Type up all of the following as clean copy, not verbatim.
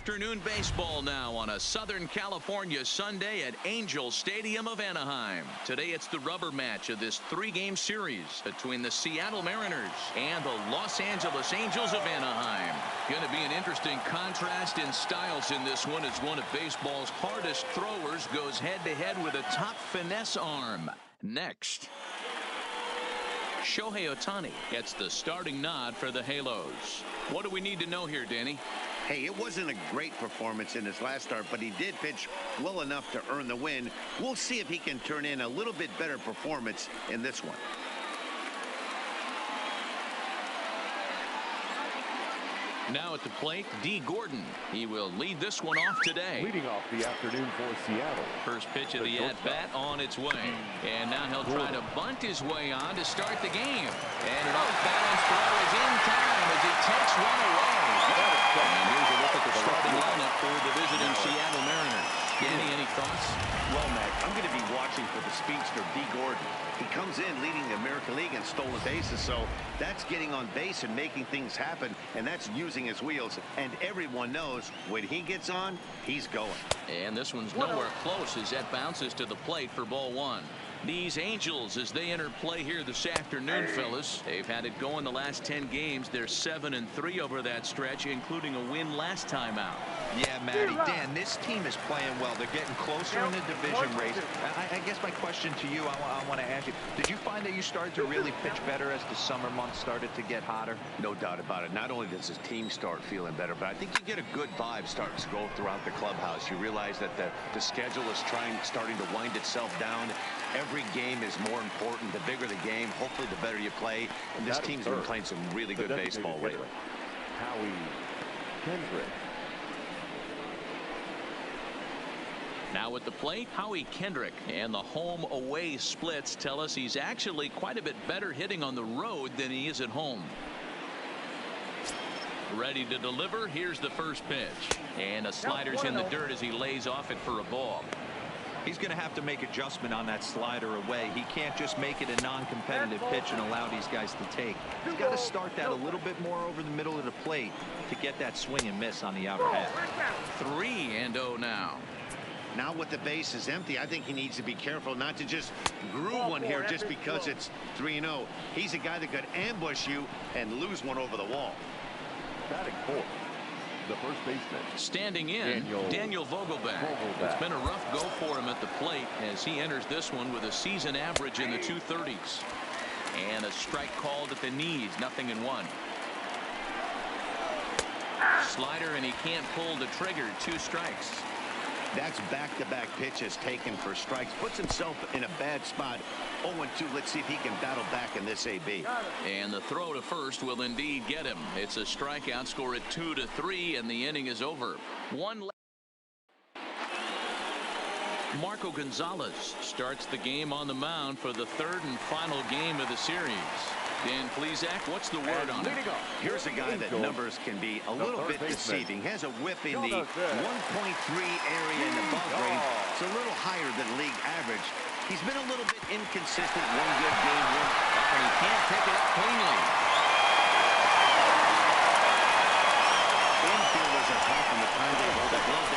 Afternoon baseball now on a Southern California Sunday at Angel Stadium of Anaheim. Today it's the rubber match of this three-game series between the Seattle Mariners and the Los Angeles Angels of Anaheim. Going to be an interesting contrast in styles in this one as one of baseball's hardest throwers goes head-to-head with a top finesse arm. Next, Shohei Ohtani gets the starting nod for the Halos. What do we need to know here, Danny? Hey, it wasn't a great performance in his last start, but he did pitch well enough to earn the win. We'll see if he can turn in a little bit better performance in this one. Now at the plate, Dee Gordon. He will lead this one off today. Leading off the afternoon for Seattle. First pitch of the at-bat on its way. And now he'll try to bunt his way on to start the game. And an off-balance throw is in time as he takes one away. And here's a look at the starting lineup for the visiting Seattle Mariners. Danny, any thoughts? Well, Mac, I'm going to be watching for the speedster, Dee Gordon. He comes in leading the American League in stolen bases, so that's getting on base and making things happen, and that's using his wheels. And everyone knows when he gets on, he's going. And this one's nowhere close as that bounces to the plate for ball one. These Angels, as they enter play here this afternoon, fellas, they've had it going the last 10 games. They're 7-3 over that stretch, including a win last time out. Yeah, Matty, Dan, this team is playing well. They're getting closer in the division race. I guess my question to you, I want to ask you, did you find that you started to really pitch better as the summer months started to get hotter? No doubt about it. Not only does his team start feeling better, but I think you get a good vibe starting to go throughout the clubhouse. You realize that the schedule is starting to wind itself down. Every game is more important. The bigger the game, hopefully the better you play. And this team's been playing some really good baseball lately. Howie Kendrick. Now at the plate, Howie Kendrick. And the home-away splits tell us he's actually quite a bit better hitting on the road than he is at home. Ready to deliver. Here's the first pitch. And a slider's in the dirt as he lays off it for a ball. He's going to have to make adjustment on that slider away. He can't just make it a non-competitive pitch and allow these guys to take. He's got to start that a little bit more over the middle of the plate to get that swing and miss on the outer half. 3-0 now. Now with the base is empty, I think he needs to be careful not to just groove one here just because it's 3-0. He's a guy that could ambush you and lose one over the wall. Batting fourth, the first baseman. Standing in, Daniel Vogelbach. It's been a rough go for him at the plate as he enters this one with a season average in the 230s. And a strike called at the knees, 0-1. Slider, and he can't pull the trigger, 2 strikes. That's back-to-back pitches taken for strikes. Puts himself in a bad spot. 0-2. Let's see if he can battle back in this AB. And the throw to first will indeed get him. It's a strikeout, score at 2-3, and the inning is over. Marco Gonzalez starts the game on the mound for the third and final game of the series. Dan Plesac, what's the word on it? Here's a guy that numbers can be a little bit deceiving. Has a whip in the 1.3 area in the above range. It's a little higher than league average. He's been a little bit inconsistent. One good game, and he can't pick it up cleanly. Infielders are tough from the time they hold the glove.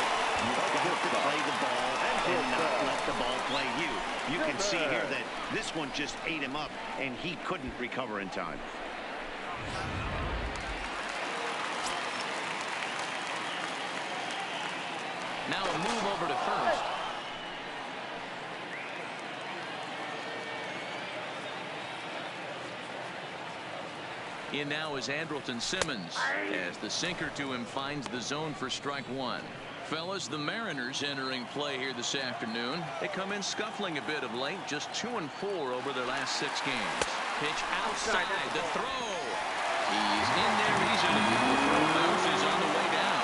You have to play the ball and not let the ball play you. You can see here that this one just ate him up, and he couldn't recover in time. Now a move over to first. In now is Andrelton Simmons as the sinker to him finds the zone for strike one. Fellas, the Mariners entering play here this afternoon. They come in scuffling a bit of late, just 2-4 over their last 6 games. Pitch outside, the throw. He's in there easily. The throw bounces on the way down.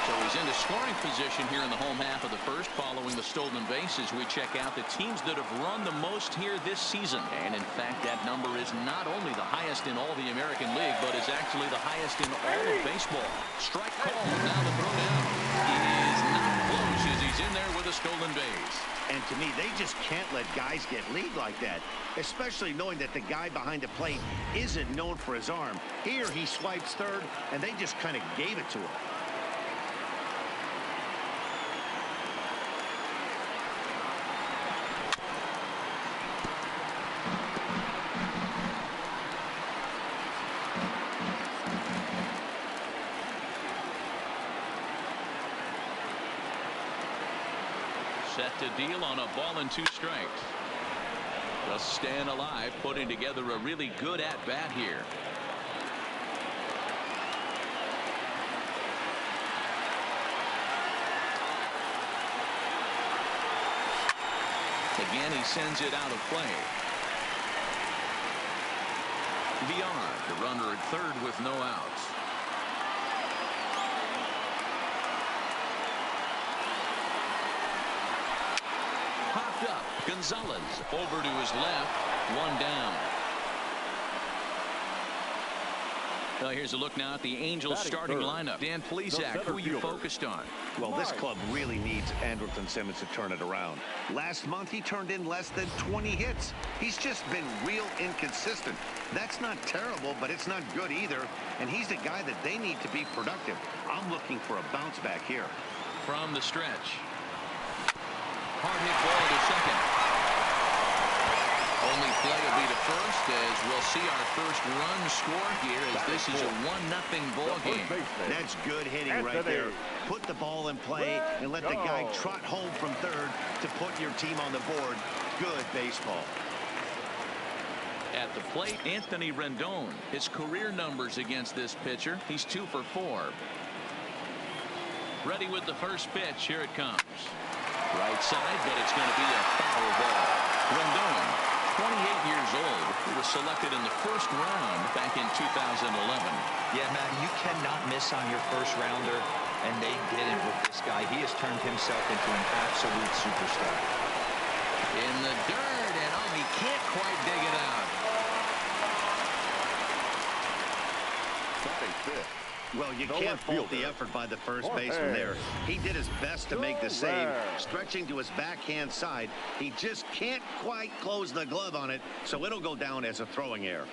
So he's into scoring position here in the home half of the first following the stolen bases. We check out the teams that have run the most here this season. And in fact, that number is not only the highest in all the American League, but is actually the highest in all of baseball. Strike call, now the throw down. He is not close as he's in there with a stolen base. And to me, they just can't let guys get lead like that, especially knowing that the guy behind the plate isn't known for his arm. Here, he swipes third, and they just kind of gave it to him. Set to deal on a ball and 2 strikes. Just staying alive, putting together a really good at-bat here. Again, he sends it out of play. Villar, the runner at third with no outs. Popped up. Gonzalez over to his left. 1 down. Well, here's a look now at the Angels starting lineup. Dan Plesac, who you focused on? Well, this club really needs Andrelton Simmons to turn it around. Last month, he turned in less than 20 hits. He's just been real inconsistent. That's not terrible, but it's not good either. And he's the guy that they need to be productive. I'm looking for a bounce back here. From the stretch. Hard hit ball to second. Only play will be to first, as we'll see our first run score here, as this is a 1-0 ball game. That's good hitting right there. Put the ball in play and let the guy trot home from third to put your team on the board. Good baseball. At the plate, Anthony Rendon. His career numbers against this pitcher, he's 2 for 4. Ready with the first pitch. Here it comes. Right side, but it's going to be a foul ball. Rendon, 28 years old, he was selected in the first round back in 2011. Yeah, Matt, you cannot miss on your first rounder, and they didn't with this guy. He has turned himself into an absolute superstar. In the dirt, and he can't quite dig it out. Batting fifth. Well, you can't fault the effort by the first baseman there. He did his best to make the save, stretching to his backhand side. He just can't quite close the glove on it, so it'll go down as a throwing error.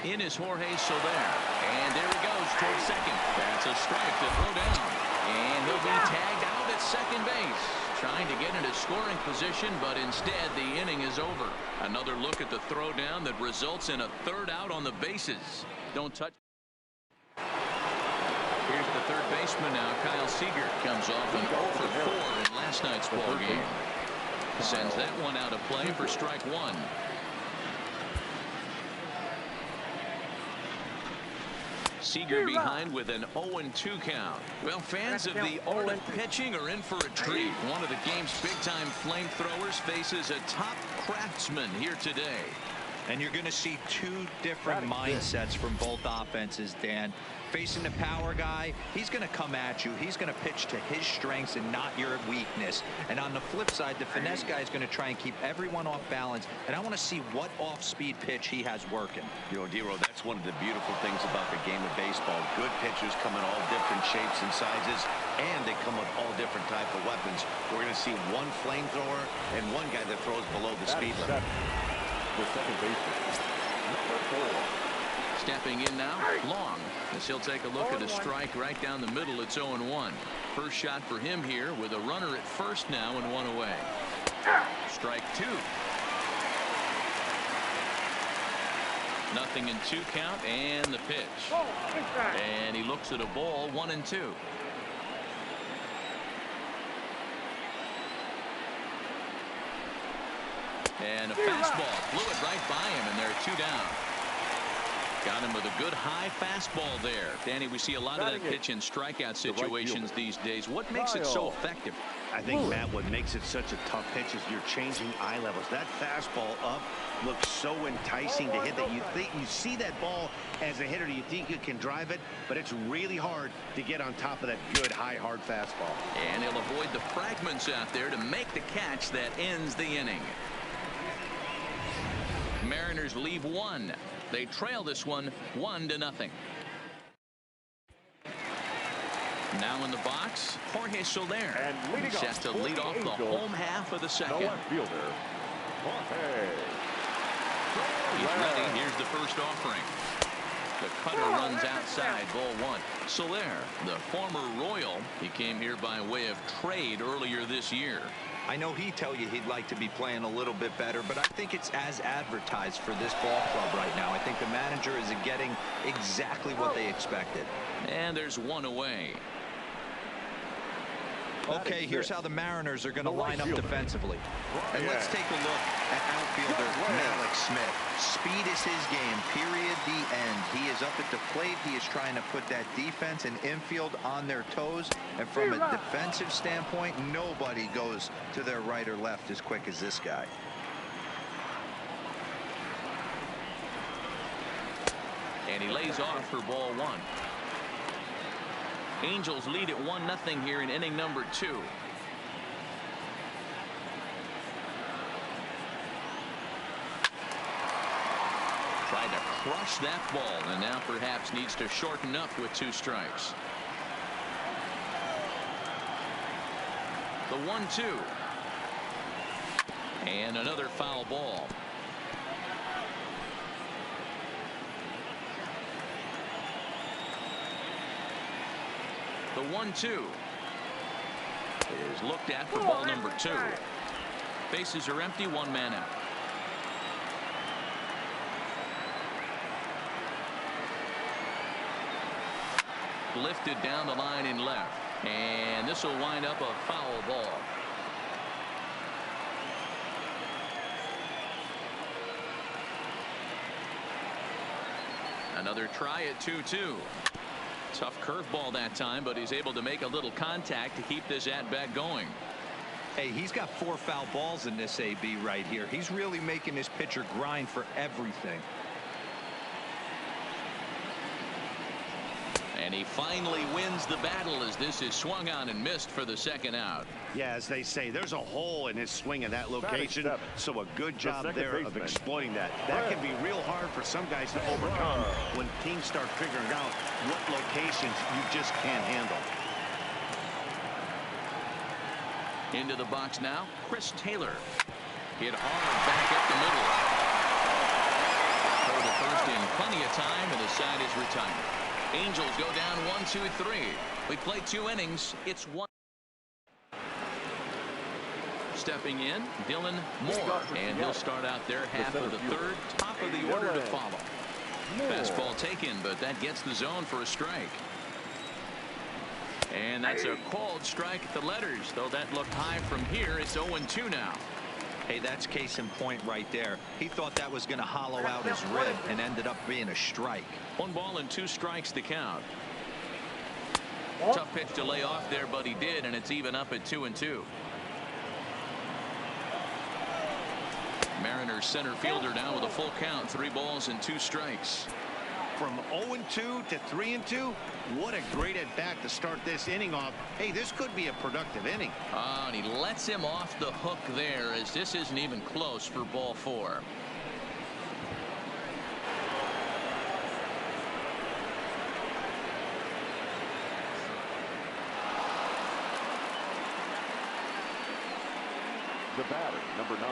In is Jorge Soler, and there he goes towards second. That's a strike to throw down, and he'll be tagged out at second base, trying to get into scoring position, but instead the inning is over. Another look at the throw down that results in a third out on the bases. Don't touch. Here's the third baseman now. Kyle Seager comes off an 0 for 4 in last night's ball game. Sends that one out of play for strike 1. Seager behind with an 0-2 count. Well, fans of the art of pitching are in for a treat. One of the game's big-time flamethrowers faces a top craftsman here today. And you're going to see 2 different mindsets from both offenses, Dan. Facing the power guy, he's going to come at you. He's going to pitch to his strengths and not your weakness. And on the flip side, the finesse guy is going to try and keep everyone off balance. And I want to see what off-speed pitch he has working. You know, Dero, that's one of the beautiful things about the game of baseball. Good pitchers come in all different shapes and sizes, and they come with all different type of weapons. We're going to see one flamethrower and one guy that throws below the speed limit. The second baseman, number 4. Stepping in now, Long, as he'll take a look at a strike right down the middle. It's 0-1. First shot for him here with a runner at first now and 1 away. Strike 2. Nothing in 2 count, and the pitch. And he looks at a ball, 1-2. And a fastball flew it right by him, and there are 2 down. Got him with a good high fastball there. Danny, we see a lot of that pitch in strikeout situations these days. What makes it so effective? I think, Matt, what makes it such a tough pitch is you're changing eye levels. That fastball up looks so enticing to hit that you see that ball as a hitter, you think you can drive it, but it's really hard to get on top of that good high hard fastball. And he'll avoid the fragments out there to make the catch that ends the inning. Mariners leave one. They trail this one 1-0. Now in the box, Jorge Soler. And leading set off to lead off the Angels, home half of the the second. left fielder, Jorge. He's ready. Here's the first offering. The cutter runs outside, ball one. Soler, the former Royal, he came here by way of trade earlier this year. I know he'd tell you he'd like to be playing a little bit better, but I think it's as advertised for this ball club right now. I think the manager is getting exactly what they expected. And there's one away. Okay, here's how the Mariners are going to line up defensively. And let's take a look at outfielder Mallex Smith. Speed is his game, period, the end. He is up at the plate. He is trying to put that defense and infield on their toes. And from a defensive standpoint, nobody goes to their right or left as quick as this guy. And he lays off for ball one. Angels lead at 1-0 here in inning number 2. Tried to crush that ball and now perhaps needs to shorten up with 2 strikes. The 1-2. And another foul ball. The 1-2 is looked at for ball number 2. Bases are empty, 1 man out. Lifted down the line in left, and this will wind up a foul ball. Another try at 2-2. Tough curveball that time, but he's able to make a little contact to keep this at-bat going. Hey, he's got 4 foul balls in this AB right here. He's really making his pitcher grind for everything. And he finally wins the battle as this is swung on and missed for the second out. Yeah, as they say, there's a hole in his swing in that location, so a good job there of exploiting that. That can be real hard for some guys to overcome when teams start figuring out what locations you just can't handle. Into the box now, Chris Taylor. Hit hard back up the middle. For the first in plenty of time, and the side is retired. Angels go down 1-2-3. We play 2 innings. It's 1. Stepping in, Dylan Moore, and he'll start out there half of the third, top of the order to follow. Fastball taken, but that gets the zone for a strike. And that's a called strike at the letters, though that looked high from here. It's 0-2 now. Hey, that's case in point right there. He thought that was going to hollow out his rib and ended up being a strike. 1 ball and 2 strikes to count. Tough pitch to lay off there, but he did, and it's even up at 2-2. Mariners center fielder now with a full count, 3 balls and 2 strikes. From 0-2 to 3-2, what a great at bat to start this inning off. Hey, this could be a productive inning. And he lets him off the hook there, as this isn't even close for ball 4. The batter, number 9.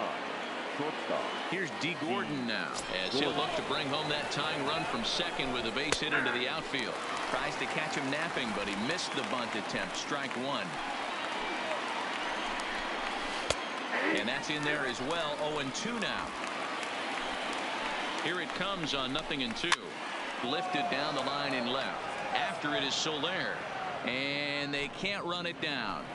Shortstop. Here's D. Gordon now, as he'll look to bring home that tying run from second with a base hit into the outfield. Tries to catch him napping, but he missed the bunt attempt. Strike 1. And that's in there as well. 0-2 now. Here it comes on 0-2. Lifted down the line in left. After it is Soler, and they can't run it down.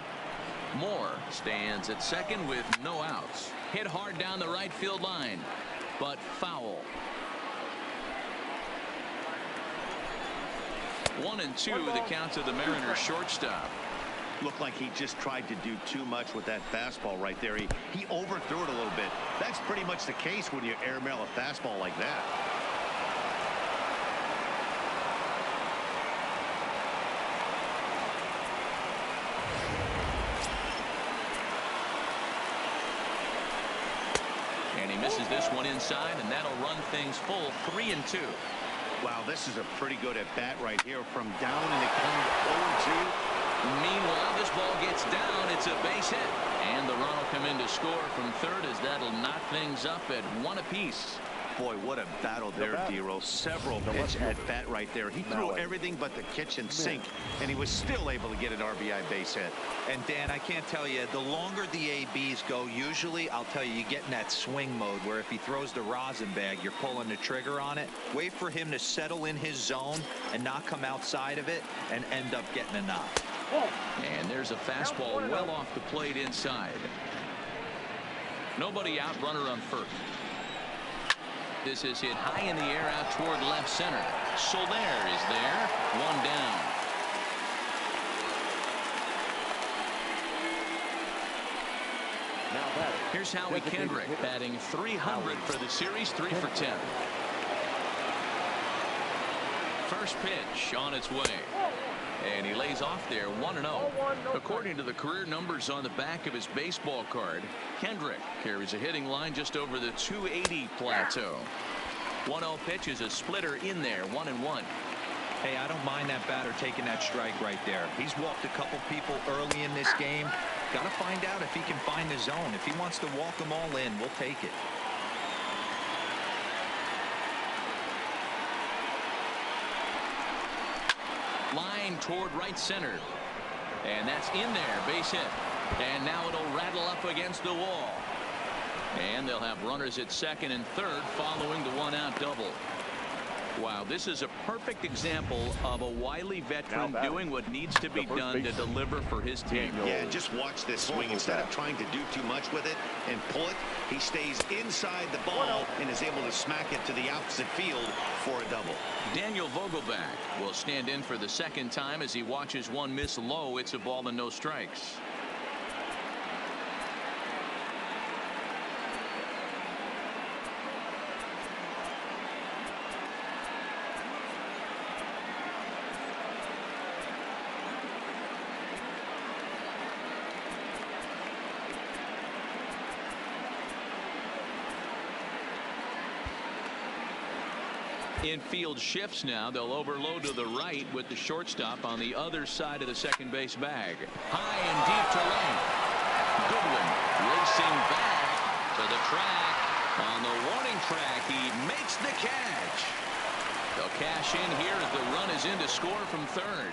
Moore stands at second with no outs. Hit hard down the right field line, but foul. 1-2 the count to the Mariners shortstop. Looked like he just tried to do too much with that fastball right there. He overthrew it a little bit. That's pretty much the case when you airmail a fastball like that. And he misses this one inside, and that'll run things full 3-2. Wow, this is a pretty good at bat right here from down, and it comes 0-2. Meanwhile, this ball gets down. It's a base hit. And the run will come in to score from third as that'll knock things up at 1 apiece. Boy, what a battle there, D-Roll. Several pitch at bat right there. He threw everything but the kitchen sink, and he was still able to get an RBI base hit. And Dan, I can't tell you, the longer the ABs go, usually, I'll tell you get in that swing mode where if he throws the rosin bag, you're pulling the trigger on it. Wait for him to settle in his zone and not come outside of it and end up getting a knock. And there's a fastball well off the plate inside. Nobody out, runner on first. This is hit high in the air out toward left center. Soler is there. 1 down. Here's Howie Kendrick batting .300 for the series, 3 for 10. First pitch on its way. And he lays off there 1-0. According to the career numbers on the back of his baseball card, Kendrick carries a hitting line just over the 280 plateau. 1-0 pitch is a splitter in there, 1-1. Hey, I don't mind that batter taking that strike right there. He's walked a couple people early in this game. Got to find out if he can find the zone. If he wants to walk them all in, we'll take it. Line toward right center. And that's in there, base hit. And now it'll rattle up against the wall. And they'll have runners at second and third following the 1-out double. Wow, this is a perfect example of a wily veteran doing what needs to be done to deliver for his team. Yeah, just watch this swing. Instead of trying to do too much with it and pull it, he stays inside the ball and is able to smack it to the opposite field for a double. Daniel Vogelbach will stand in for the second time as he watches one miss low. It's a ball and no strikes. Infield shifts now. They'll overload to the right with the shortstop on the other side of the second base bag. High and deep to left. Goodwin racing back to the track. On the warning track, he makes the catch. They'll cash in here as the run is in to score from third.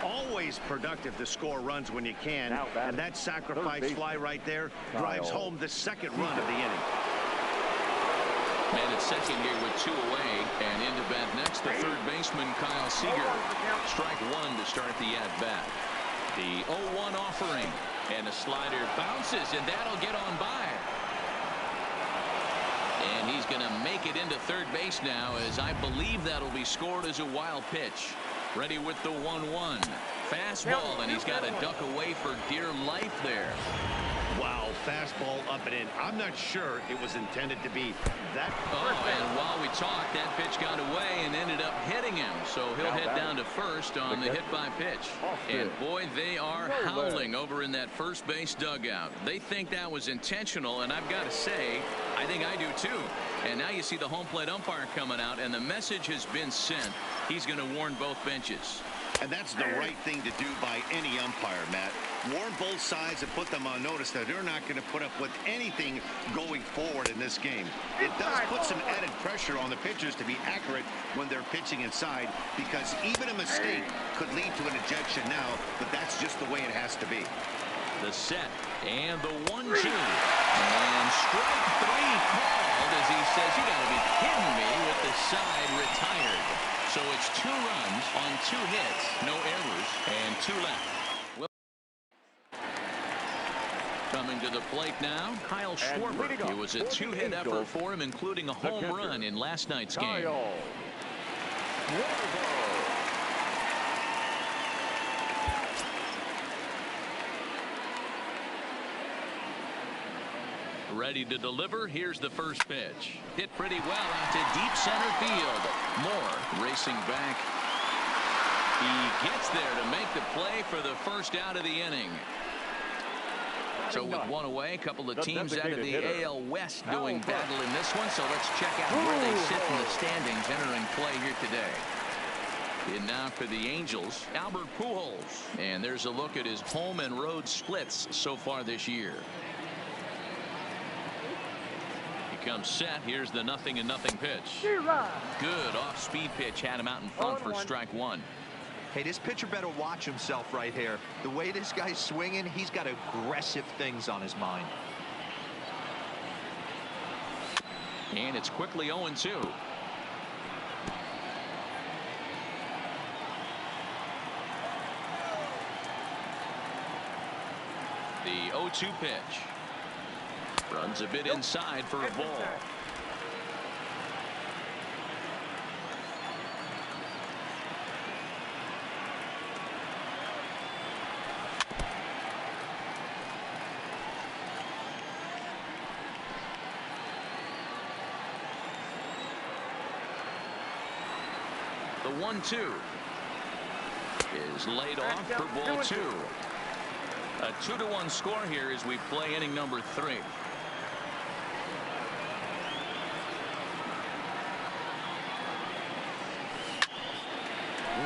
Always productive to score runs when you can, and that sacrifice fly right there drives home the second run of the inning. Man at second here with 2 away, and into bat next the third baseman Kyle Seager. Strike 1 to start the at-bat. The 0-1 offering, and a slider bounces, and that'll get on by. And he's going to make it into third base now, as I believe that'll be scored as a wild pitch. Ready with the 1-1. Fastball, and he's got to duck away for dear life there. Wow, fastball up and in. I'm not sure it was intended to be that. And while we talked, that pitch got away and ended up hitting him. So he'll head down to first on the hit by pitch. And boy, they are howling over in that first base dugout. They think that was intentional, and I've got to say, I think I do too. And now you see the home plate umpire coming out, and the message has been sent. He's going to warn both benches. And that's the right thing to do by any umpire, Matt. Warn both sides and put them on notice that they're not going to put up with anything going forward in this game. It does put some added pressure on the pitchers to be accurate when they're pitching inside, because even a mistake could lead to an ejection now, but that's just the way it has to be. The set and the 1-2. And strike 3 called as he says, you got to be kidding me, with the side retired. So it's 2 runs on 2 hits, no errors, and 2 left. Coming to the plate now, Kyle Schwarber. It was a 2-hit effort for him, including a home run in last night's game. Ready to deliver. Here's the first pitch. Hit pretty well out to deep center field. Moore racing back. He gets there to make the play for the first out of the inning. So with one away, a couple of The teams out of the designated hitter, AL West Al doing Buck. battle in this one. So let's check out where they sit in the standings entering play here today. In now for the Angels, Albert Pujols. And there's a look at his home and road splits so far this year. He comes set. Here's the 0-0 pitch. Good off-speed pitch. Had him out in front for strike one. Hey, this pitcher better watch himself right here. The way this guy's swinging, he's got aggressive things on his mind. And it's quickly 0-2. The 0-2 pitch. Runs a bit inside for a ball. The 1-2 is laid off for ball two. A 2-1 score here as we play inning number 3.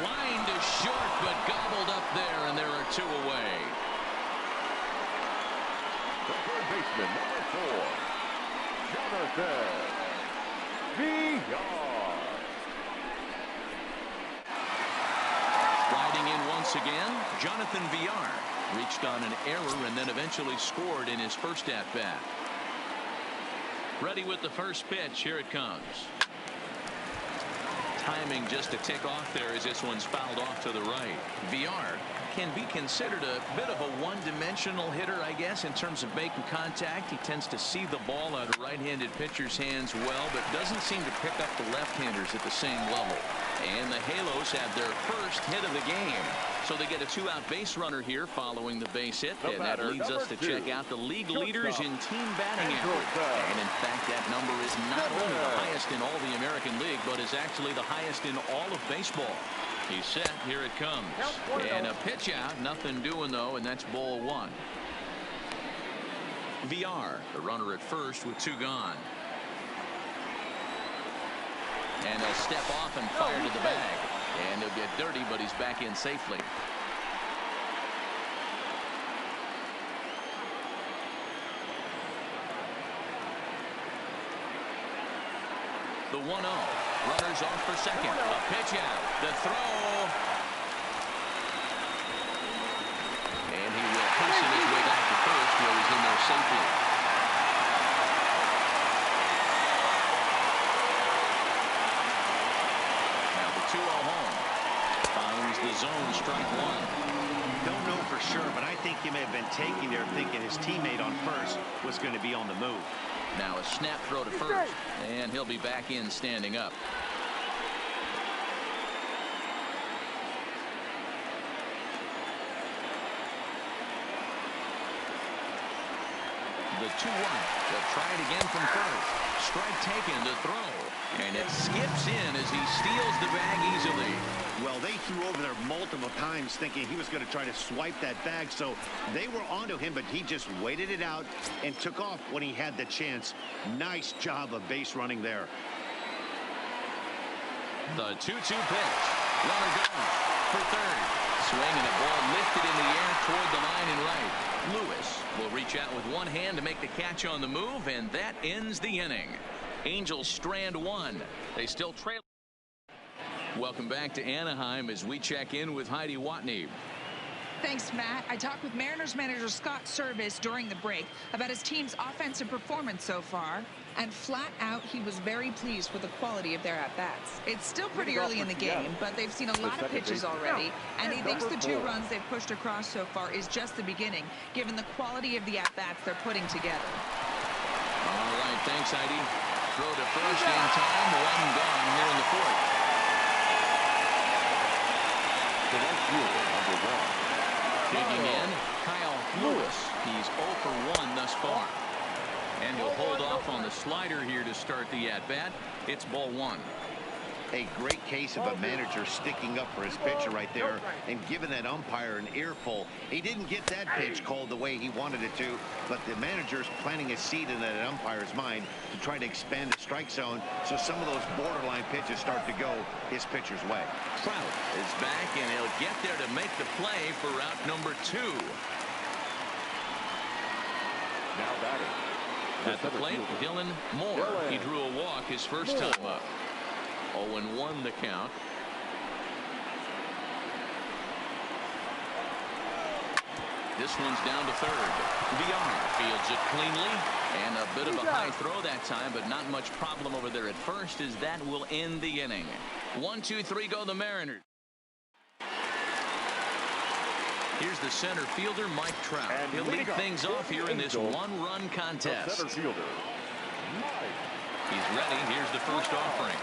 Line to short, but gobbled up there, and there are 2 away. The third baseman, number 4, Jonathan Villar. Riding in once again, Jonathan Villar reached on an error and then eventually scored in his first at-bat. Ready with the first pitch. Here it comes. Timing just a tick off there as this one's fouled off to the right. Villar can be considered a bit of a one-dimensional hitter, I guess, in terms of making contact. He tends to see the ball out of right-handed pitchers' hands well, but doesn't seem to pick up the left-handers at the same level. And the Halos have their first hit of the game. So they get a 2-out base runner here following the base hit. And that leads us to check out the league leaders in team batting average. And in fact, that number is not only the highest in all the American League, but is actually the highest in all of baseball. He's set. Here it comes. And a pitch out. Nothing doing, though, and that's ball 1. Villar, the runner at first with 2 gone. And he'll step off and fire to the bag. And he'll get dirty, but he's back in safely. The 1-0. Runners off for second. A pitch out. The throw. And he will hasten his way back to first where he's in there safely. Now the 2-0 home. Finds the zone, strike 1. Don't know for sure, but I think he may have been taking there thinking his teammate on first was going to be on the move. Now a snap throw to first, and he'll be back in standing up. The 2-1. They'll try it again from first. Strike taken to throw, and it skips in as he steals the bag easily. Well, they threw over there multiple times thinking he was going to try to swipe that bag, so they were onto him, but he just waited it out and took off when he had the chance. Nice job of base running there. The 2-2 pitch. Runner goes for third. Swing and a ball lifted in the air toward the line and right. Lewis will reach out with one hand to make the catch on the move, and that ends the inning. Angels strand 1. They still trail. Welcome back to Anaheim as we check in with Heidi Watney. Thanks, Matt. I talked with Mariners manager Scott Service during the break about his team's offensive performance so far, and flat out he was very pleased with the quality of their at-bats. It's still pretty early in the game, but they've seen a lot of pitches already, and he thinks the 2 runs they've pushed across so far is just the beginning, given the quality of the at-bats they're putting together. All right, thanks, Heidi. Throw to first in time, 1 gone here in the 4th. The right fielder, number 1. Digging in, Kyle Lewis. He's 0 for 1 thus far. And he'll hold off on the slider here to start the at-bat. It's ball 1. A great case of a manager sticking up for his pitcher right there and giving that umpire an earful. He didn't get that pitch called the way he wanted it to, but the manager's planting a seed in that umpire's mind to try to expand the strike zone so some of those borderline pitches start to go his pitcher's way. Trout is back, and he'll get there to make the play for out number 2. Now batting. At the plate, Dylan Moore. He drew a walk his first time up. 0-1 the count. This one's down to third. Villar fields it cleanly, and a bit of a high throw that time, but not much problem over there at first, as that will end the inning. 1, 2, 3 go the Mariners. Here's the center fielder, Mike Trout. And He'll lead things off here in this one-run contest. Center fielder, Mike. He's ready. Here's the first offering.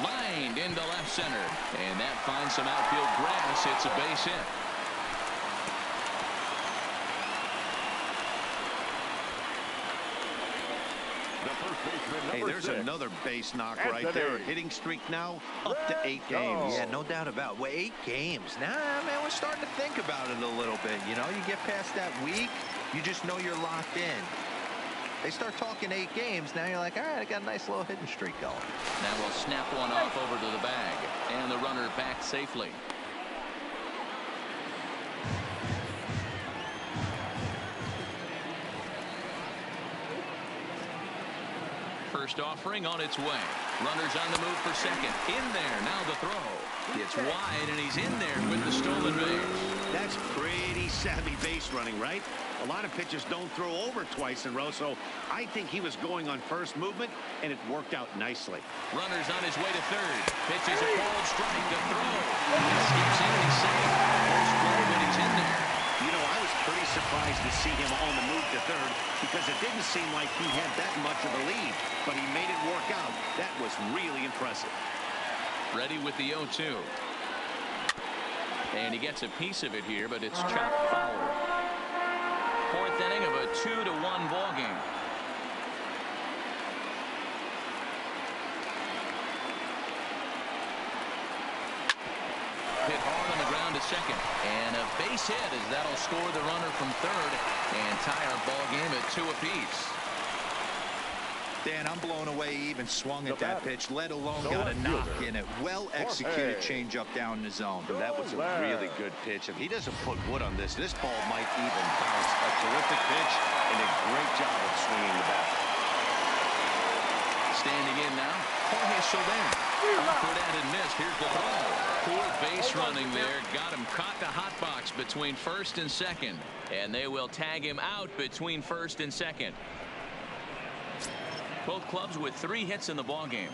Lined into left center, and that finds some outfield grass. It's a base hit. Hey, there's another base knock right there. Hitting streak now up to 8 games. Yeah, no doubt about it. Well, 8 games. Nah, man, we're starting to think about it a little bit. You know, you get past that week, you just know you're locked in. They start talking 8 games, now you're like, all right, I got a nice little hitting streak going. Now we'll snap one off over to the bag, and the runner back safely. First offering on its way. Runners on the move for second. In there, now the throw. It's wide, and he's in there with the stolen base. That's pretty savvy base running, right? A lot of pitchers don't throw over twice in a row, so I think he was going on first movement, and it worked out nicely. Runners on his way to third. Pitches a cold strike. The throw. Skips in, he's safe. First throw, but he's in there. You know, I was pretty surprised to see him on the move to third because it didn't seem like he had that much of a lead, but he made it work out. That was really impressive. Ready with the 0-2. And he gets a piece of it here, but it's chopped foul. 4th inning of a 2-1 ball game. Hit hard on the ground to second, and a base hit as that'll score the runner from third and tie our ball game at 2 apiece. Dan, I'm blown away he even swung at that pitch, let alone got a knock in it. Well executed changeup down in the zone. That was a really good pitch. If he doesn't put wood on this, this ball might even bounce. A terrific pitch and a great job of swinging the bat. Standing in now, Jorge Soler. Offered and missed. Here's the throw. Poor base running there. Got him caught the hot box between first and second. And they will tag him out between first and second. Both clubs with 3 hits in the ball game.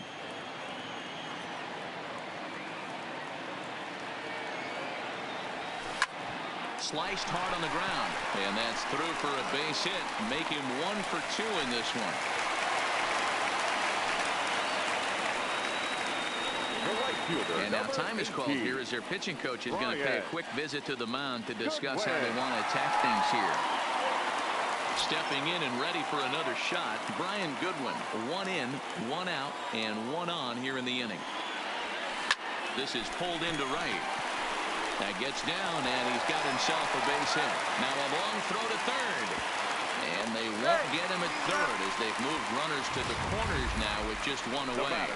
Sliced hard on the ground. And that's through for a base hit. Make him 1 for 2 in this one. And now time is called here as their pitching coach is going to pay a quick visit to the mound to discuss how they want to attack things here. Stepping in and ready for another shot, Brian Goodwin. 1 in, 1 out, and 1 on here in the inning. This is pulled into right. That gets down, and he's got himself a base hit. Now a long throw to third. And they won't get him at third as they've moved runners to the corners now with just 1 away.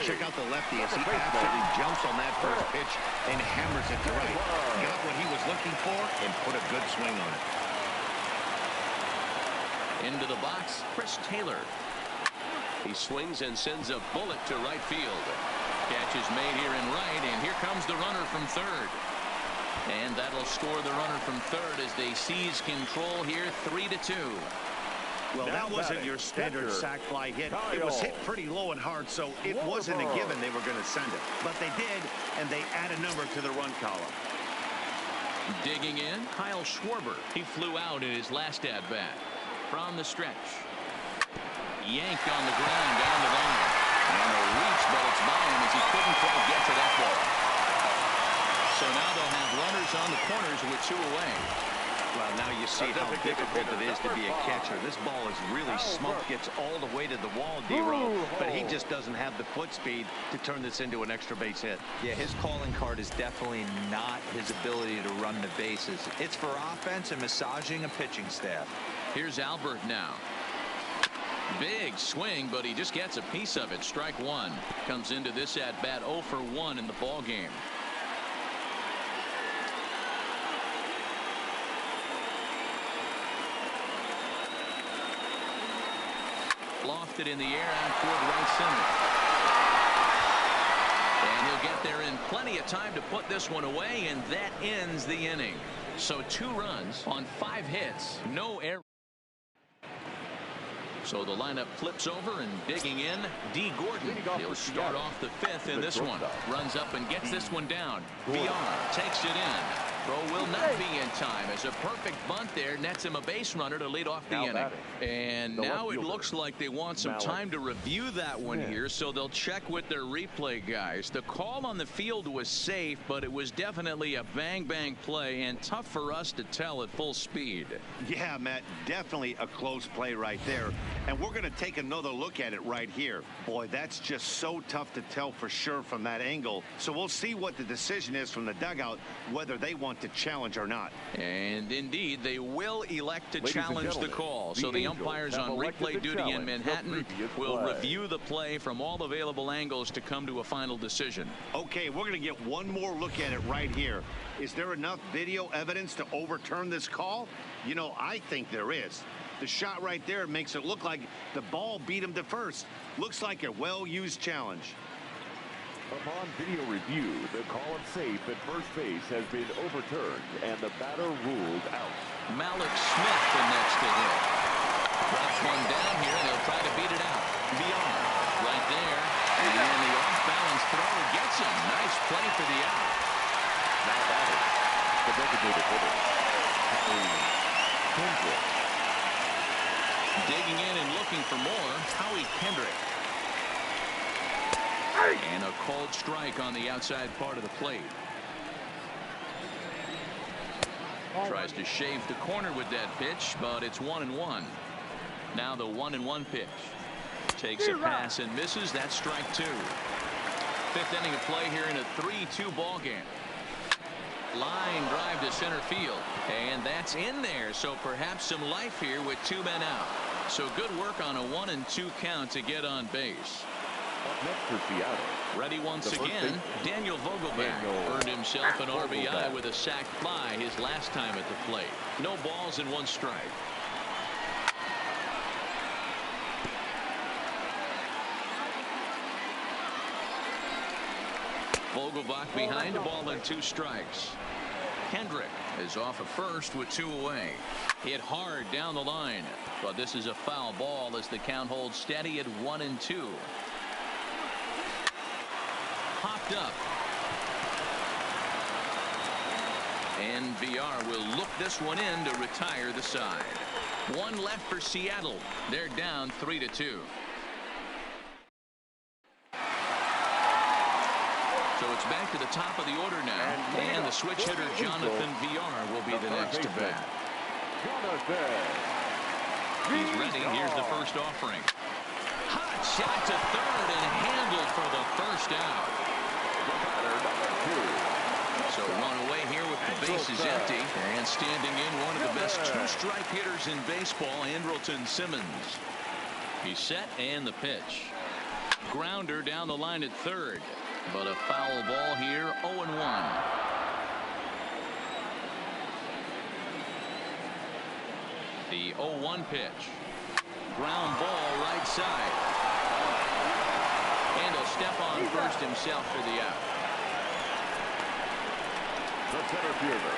Check out the lefty as he absolutely jumps on that first pitch and hammers it to right. Got what he was looking for and put a good swing on it. Into the box, Chris Taylor. He swings and sends a bullet to right field. Catch is made here in right, and here comes the runner from third. And that'll score the runner from third as they seize control here, 3-2. Well, that wasn't your standard sac fly hit. It was hit pretty low and hard, so it wasn't a given they were going to send it. But they did, and they add a number to the run column. Digging in, Kyle Schwarber. He flew out in his last at-bat. From the stretch. Yanked on the ground down the line. And a reach, but it's by him as he couldn't quite get to that ball. So now they'll have runners on the corners with 2 away. Well, now you see how difficult it is to be a catcher. This ball is really smoked, gets all the way to the wall, D-Row, but he just doesn't have the foot speed to turn this into an extra base hit. Yeah, his calling card is definitely not his ability to run the bases. It's for offense and massaging a pitching staff. Here's Albert now. Big swing, but he just gets a piece of it. Strike one. Comes into this at bat 0 for 1 in the ball game. Lofted in the air out toward right center. And he'll get there in plenty of time to put this one away, and that ends the inning. So 2 runs on 5 hits. No error. So the lineup flips over, and digging in, D. Gordon. He'll start off the 5th in this one. Runs up and gets this one down. VR takes it in. Throw will not be in time, as a perfect bunt there nets him a base runner to lead off the inning. And now it looks like they want some time to review that one here, so they'll check with their replay guys. The call on the field was safe, but it was definitely a bang-bang play and tough for us to tell at full speed. Yeah, Matt, definitely a close play right there. And we're going to take another look at it right here. Boy, that's just so tough to tell for sure from that angle. So we'll see what the decision is from the dugout, whether they want to challenge or not. And indeed, they will elect to challenge the call. So the umpires on replay duty in Manhattan will review the play from all available angles to come to a final decision. Okay, we're going to get one more look at it right here. Is there enough video evidence to overturn this call? You know, I think there is. The shot right there makes it look like the ball beat him to first. Looks like a well-used challenge. Upon video review, the call of safe at first base has been overturned and the batter ruled out. Malik Smith the next to hit. Drops one down here, and they'll try to beat it out. Beyond right there, and the off-balance throw gets him. Nice play for the out. Now batting, the designated hitter, Howie Kendrick. Digging in and looking for more, Howie Kendrick. And a cold strike on the outside part of the plate. Tries to shave the corner with that pitch, but it's 1-1. Now the 1-1 pitch. Takes a pass and misses. That's strike 2. 5th inning of play here in a 3-2 ball game. Line drive to center field, and that's in there. So perhaps some life here with 2 men out. So good work on a 1-2 count to get on base. Up next for Seattle. Ready once again, Daniel Vogelbach earned himself an RBI with a sac fly his last time at the plate. No balls and 1 strike. Vogelbach behind, a ball and 2 strikes. Kendrick is off at first with 2 away. Hit hard down the line, but this is a foul ball as the count holds steady at 1-2. Popped up. And VR will look this one in to retire the side. 1 left for Seattle. They're down 3-2. So it's back to the top of the order now. And the switch hitter Jonathan VR will be the next to bat. He's ready. Here's the first offering. Hot shot to third and handled for the first out. So run away here with the bases empty, and standing in one of the best 2-strike hitters in baseball, Andrelton Simmons. He's set, and the pitch. Grounder down the line at third, but a foul ball here, 0-1. The 0-1 pitch. Ground ball right side. And he'll step on first himself for the out. The center fielder,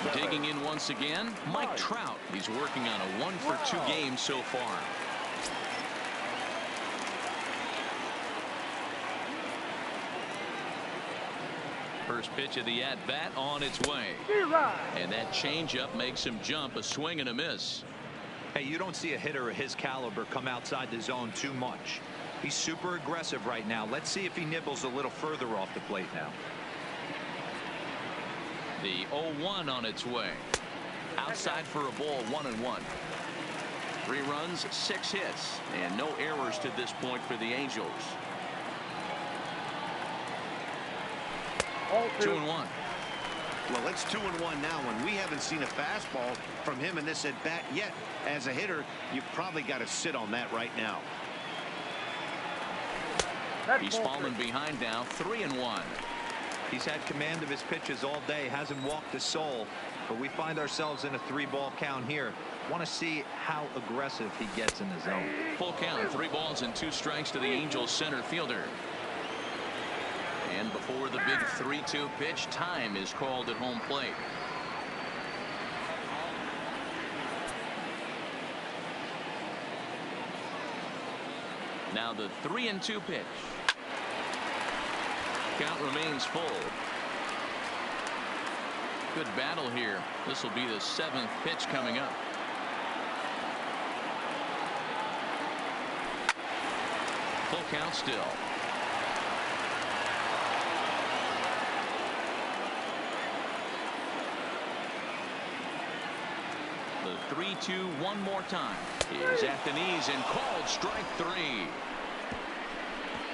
27. Digging in once again, Mike Trout. He's working on a 1-for-2 game so far. First pitch of the at-bat on its way. And that changeup makes him jump, a swing and a miss. Hey, you don't see a hitter of his caliber come outside the zone too much. He's super aggressive right now. Let's see if he nibbles a little further off the plate now. The 0-1 on its way. Outside for a ball, 1-1. 3 runs, 6 hits, and no errors to this point for the Angels. 2-1. Well, it's 2-1 now, and we haven't seen a fastball from him in this at-bat yet. As a hitter, you've probably got to sit on that right now. He's fallen behind now, 3-1. He's had command of his pitches all day, hasn't walked a soul, but we find ourselves in a 3-ball count here. Want to see how aggressive he gets in the zone. Full count, 3 balls and 2 strikes to the Angels center fielder. And before the big 3-2 pitch, time is called at home plate. Now the 3-2 pitch. Count remains full. Good battle here. This will be the 7th pitch coming up. Full count still. The 3-2 one more time is at the knees and called strike 3.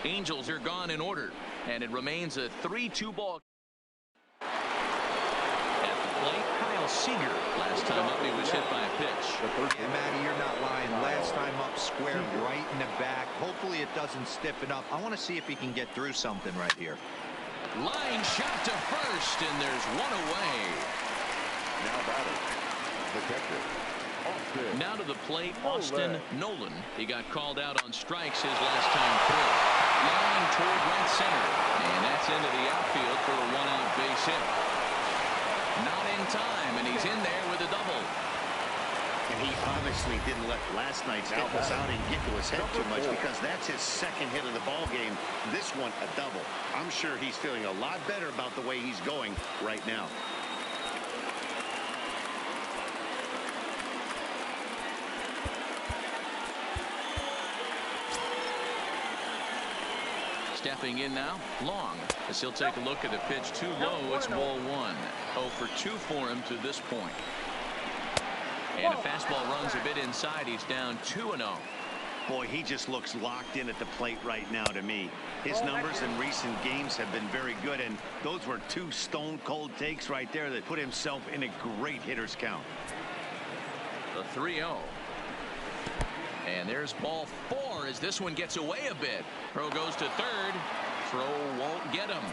Angels are gone in order, and it remains a 3-2 ball. At the plate, Kyle Seager. Last time up, he was hit by a pitch. Yeah, Matty, you're not lying. Last time up, squared right in the back. Hopefully it doesn't stiffen up. I want to see if he can get through something right here. Line shot to first, and there's one away. Now batter, the catcher, Austin. Now to the plate, Austin Nolan. He got called out on strikes his last time through. Line toward right center, and that's into the outfield for a 1-out base hit. Not in time, and he's in there with a double. And he obviously didn't let last night's hitless outing get to his head too much, because that's his 2nd hit of the ball game. This one a double. I'm sure he's feeling a lot better about the way he's going right now. Stepping in now, Long, as he'll take a look at the pitch too low. It's ball 1. 0 for 2 for him to this point. And a fastball runs a bit inside. He's down 2-0. Boy, he just looks locked in at the plate right now to me. His numbers in recent games have been very good, and those were 2 stone-cold takes right there that put himself in a great hitter's count. The 3-0. And there's ball 4 as this one gets away a bit. Throw goes to third. Throw won't get him.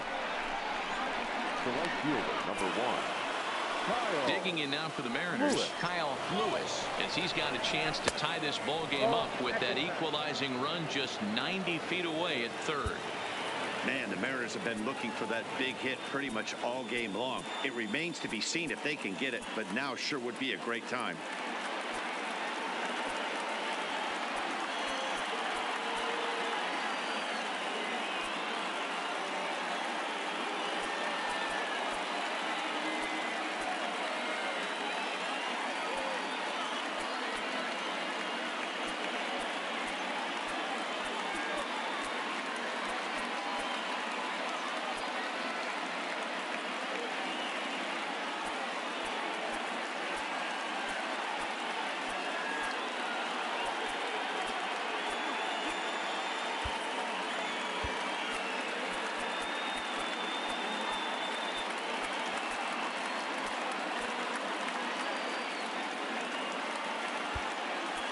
The right fielder, number 1. Kyle Digging in now for the Mariners, Lewis. Kyle Lewis, as he's got a chance to tie this ball game up with that equalizing run just 90 feet away at third. Man, the Mariners have been looking for that big hit pretty much all game long. It remains to be seen if they can get it, but now sure would be a great time.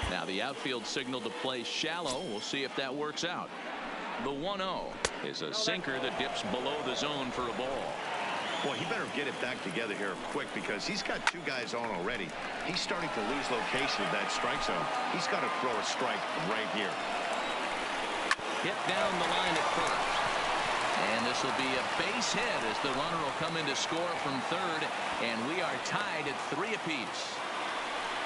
Now the outfield signal to play shallow. We'll see if that works out. The 1-0 is a sinker that dips below the zone for a ball. Boy, he better get it back together here quick, because he's got 2 guys on already. He's starting to lose location of that strike zone. He's got to throw a strike right here. Hit down the line at first. And this will be a base hit as the runner will come in to score from third. And we are tied at 3 apiece.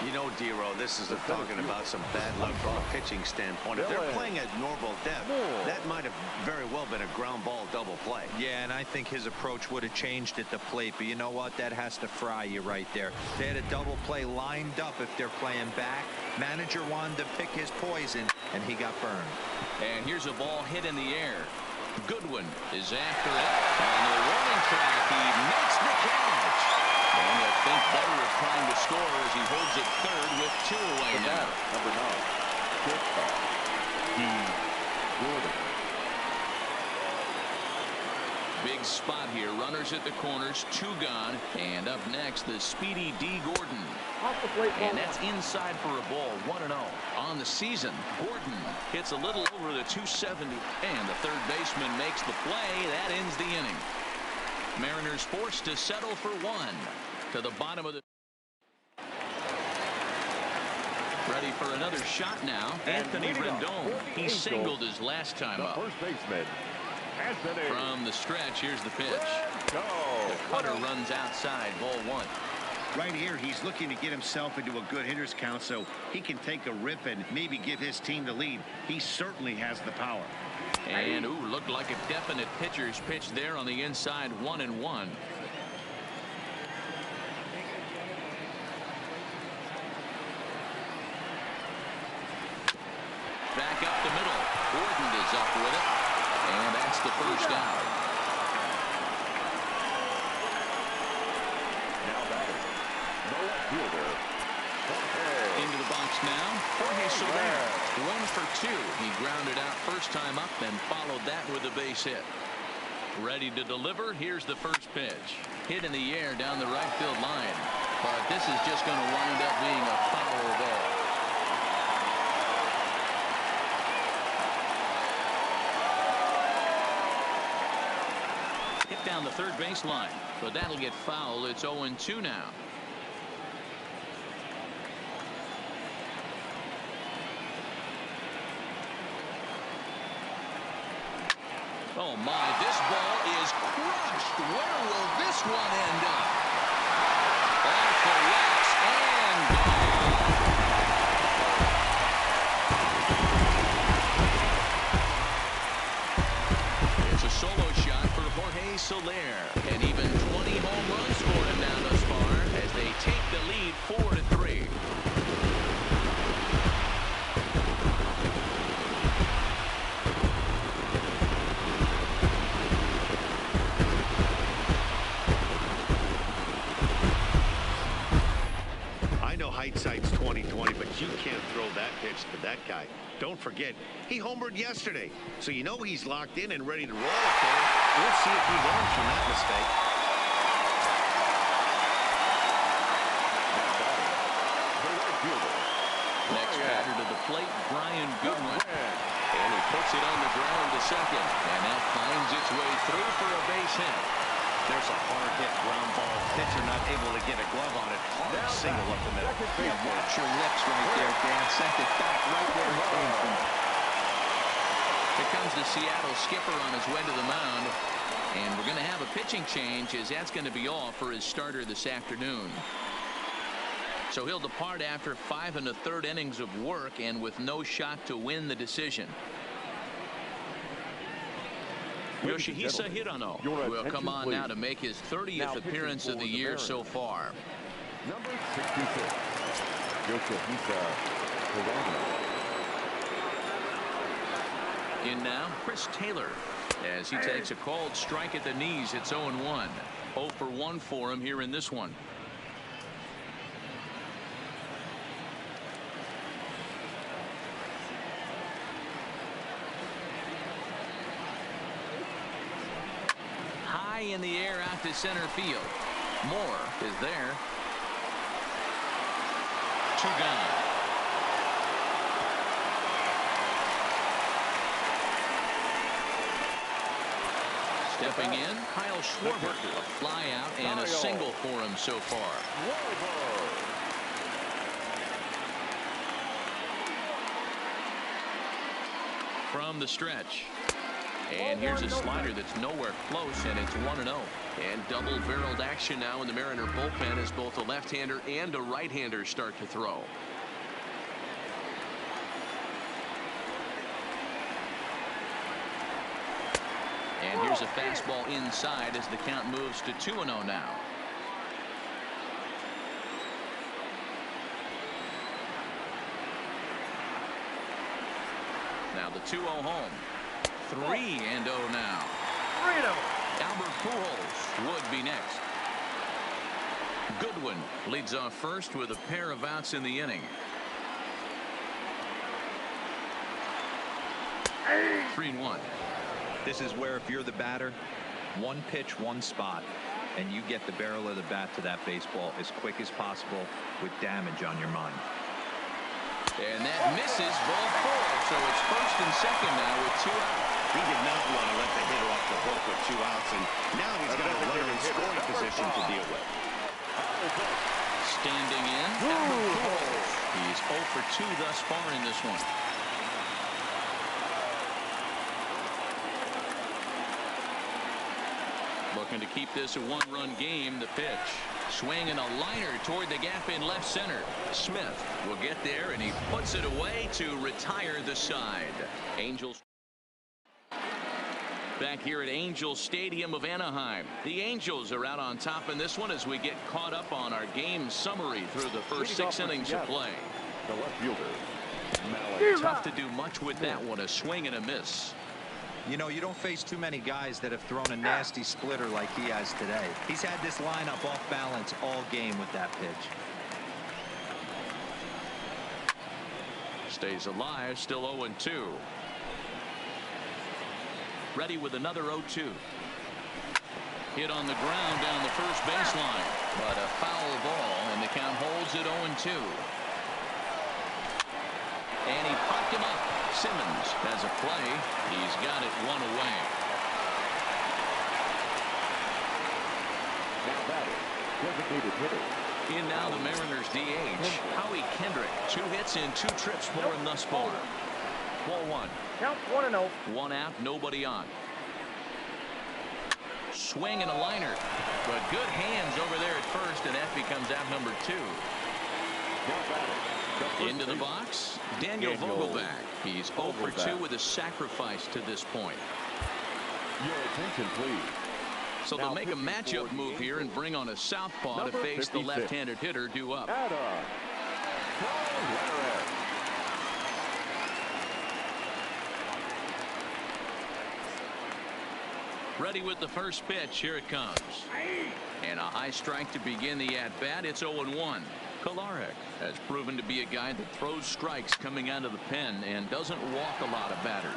You know, Dero, this is talking about some bad luck from a pitching standpoint. If they're playing at normal depth, that might have very well been a ground ball double play. Yeah, and I think his approach would have changed at the plate, but you know what? That has to fry you right there. They had a double play lined up if they're playing back. Manager wanted to pick his poison, and he got burned. And here's a ball hit in the air. Goodwin is after it. On the warning track, he makes the catch. And the think better of trying to score as he holds it third with 2 away now. Number 9, D. Gordon. Big spot here. Runners at the corners, 2 gone. And up next, the speedy D. Gordon. And that's inside for a ball, 1-0. On the season, Gordon hits a little over the 270. And the third baseman makes the play. That ends the inning. Mariners forced to settle for 1. To the bottom of the... Ready for another shot now. Anthony Rendon. He singled his last time up. First baseman. From the stretch, here's the pitch. The cutter runs outside, ball 1. Right here, he's looking to get himself into a good hitter's count so he can take a rip and maybe give his team the lead. He certainly has the power. And, looked like a definite pitcher's pitch there on the inside, 1-1. Back up the middle. Gordon is up with it. And that's the first out. Now batting. No fielder. Into the box now. Jorge Soler. 1 for 2. He grounded out first time up and followed that with a base hit. Ready to deliver. Here's the first pitch. Hit in the air down the right field line. But this is just going to wind up being a foul ball. Hit down the third baseline, but that'll get foul. It's 0-2 now. Oh my, this ball is crushed. Where will this one end up? Off the rocks and gone. It's a solo shot for Jorge Soler. And even 20 home runs for him now thus far as they take the lead 4-3. Hindsight's 20/20, but you can't throw that pitch to that guy. Don't forget, he homered yesterday, so you know he's locked in and ready to roll it there. We'll see if he learns from that mistake. Next batter to the plate, Brian Goodwin. And he puts it on the ground to second. And that finds its way through for a base hit. There's a hard hit ground ball. Pitcher not able to get a glove on it. Hard single up the middle. Yeah, watch your lips right there, Dan. Sent it back right where it came from. Here comes the Seattle skipper on his way to the mound. And we're going to have a pitching change as that's going to be all for his starter this afternoon. So he'll depart after 5 1/3 innings of work and with no shot to win the decision. Yoshihisa Hirano will come on now to make his 30th appearance of the year so far. Number 66, Yoshihisa Hirano. In now, Chris Taylor, as he takes a called strike at the knees. It's 0-1. 0 for 1 for him here in this one. High in the air out to center field. Moore is there. 2 gone. Stepping in, Kyle Schwarber. A fly out and a single for him so far. From the stretch. And here's a slider that's nowhere close, and it's 1-0. And double-barreled action now in the Mariner bullpen as both a left-hander and a right-hander start to throw. And here's a fastball inside as the count moves to 2-0 now. Now the 2-0 home. 3-0 now. Albert Pujols would be next. Goodwin leads off first with a pair of outs in the inning. 3-1. This is where if you're the batter, one pitch, one spot, and you get the barrel of the bat to that baseball as quick as possible with damage on your mind. And that misses, ball 4. So it's first and second now with 2 outs. He did not want to let the hitter off the hook with 2 outs, and now he's got a runner in scoring position to deal with. Standing in, Albert Pujols. He's 0 for 2 thus far in this one. Looking to keep this a 1-run game. The pitch. Swinging a liner toward the gap in left center. Smith will get there, and he puts it away to retire the side. Angels back here at Angel Stadium of Anaheim. The Angels are out on top in this one as we get caught up on our game summary through the first 6 innings of play. The left fielder, Tough to do much with that one. A swing and a miss. You know, you don't face too many guys that have thrown a nasty splitter like he has today. He's had this lineup off balance all game with that pitch. Stays alive, still 0-2. Ready with another 0-2. Hit on the ground down the first baseline, but a foul ball, and the count holds at 0-2. And he popped him up. Simmons has a play. He's got it 1 away. now batting, designated hitter. In now the Mariners DH, Howie Kendrick. 2 hits in 2 trips for him thus far. Ball 1. Count 1-0. 1 out, nobody on. Swing and a liner, but good hands over there at first, and that becomes out number 2. Into the box, Daniel Vogelbach. He's 0 for 2 with a sacrifice to this point. Your attention, please. So they'll make a matchup move here and bring on a southpaw to face the left-handed hitter due up. Ready with the first pitch. Here it comes. And a high strike to begin the at-bat. It's 0-1. Kolarek has proven to be a guy that throws strikes coming out of the pen and doesn't walk a lot of batters.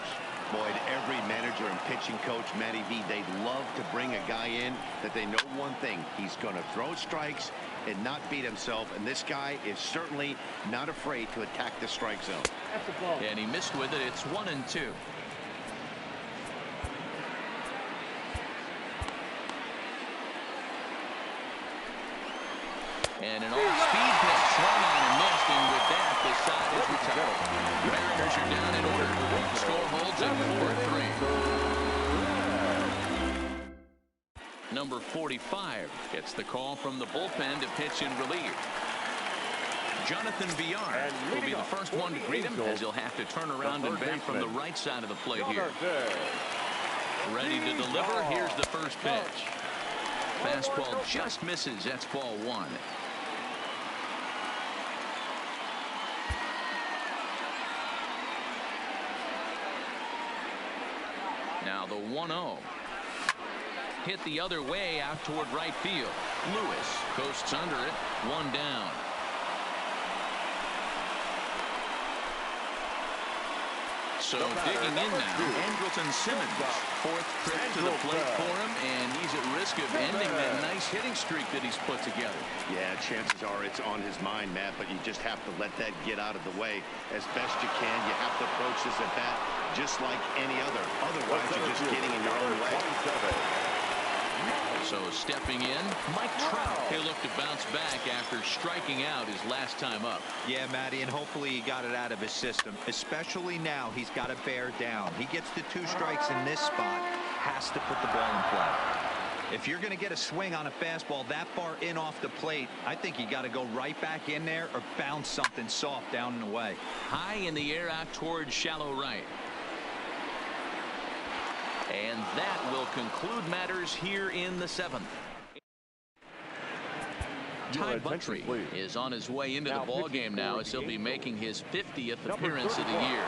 Boyd, every manager and pitching coach, Matty V, they'd love to bring a guy in that they know one thing. He's going to throw strikes and not beat himself, and this guy is certainly not afraid to attack the strike zone. That's the ball. And he missed with it. It's 1-2. And an off-speed pitch swung on and missed, and with that, the side is retired. Mariners are down in order. Score holds at 4-3. Number 45 gets the call from the bullpen to pitch in relief. Jonathan Villar will be the first one to greet him, as he'll have to turn around and bat from the right side of the plate here. Ready to deliver. Here's the first pitch. Fastball just misses. That's ball 1. Now the 1-0. Hit the other way out toward right field. Lewis coasts under it. 1 down. So digging in now, Andrelton Simmons. 4th trip to the plate for him, and he's at risk of ending that nice hitting streak that he's put together. Yeah, chances are it's on his mind, Matt, but you just have to let that get out of the way as best you can. You have to approach this at bat just like any other. Otherwise, you're just getting in your own way. So stepping in, Mike Trout. He'll look to bounce back after striking out his last time up. Yeah, Matty, and hopefully he got it out of his system. Especially now, he's got to bear down. He gets the 2 strikes in this spot, has to put the ball in play. If you're going to get a swing on a fastball that far in off the plate, I think you got to go right back in there or bounce something soft down and away. High in the air out towards shallow right. And that will conclude matters here in the 7th. Ty Buttrey is on his way into the ball game now, as he'll be making his 50th appearance of the year.